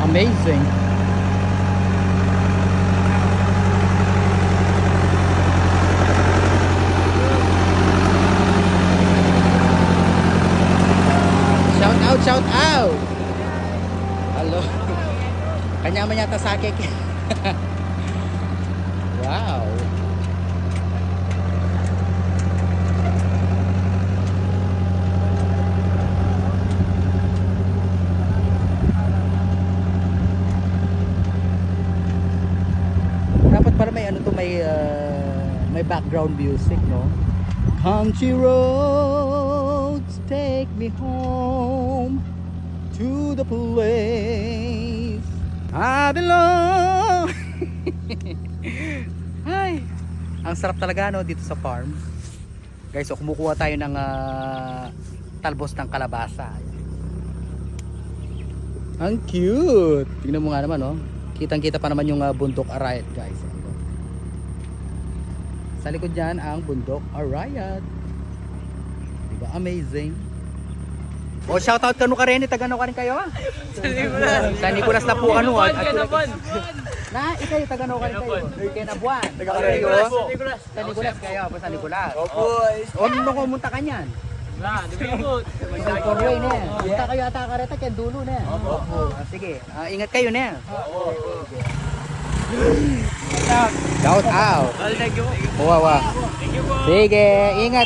Amazing. Shout out, shout out. Hello. Kanya man yata sakik. Wow. Dapat para may ano to, may background music, no? Country roads take me home to the place I belong. Ay, ang sarap talaga, no, dito sa farm. Guys, so kumukuha tayo ng talbos ng kalabasa. Ang cute. Tingnan mo nga naman, no. Kitang-kita pa naman yung bundok Arayat, guys. Sa likod niyan ang bundok Arayat. Diba amazing? O, shoutout kanu ka rin, taga ano ka rin kayo? Sa Nicolas na po ano. Na, ikaw yung taga ano ka rin kayo? Kaya na buwan. Taga kayo? Sa Nicolas kayo, po sa Nicolas. Opo. O, nung kumunta ka niyan? Sa Corway na yan. Punta kayo ata kareta kaya dulo na yan. Opo. Sige, ingat kayo na yan. Shout out. Wow. Sige, ingat.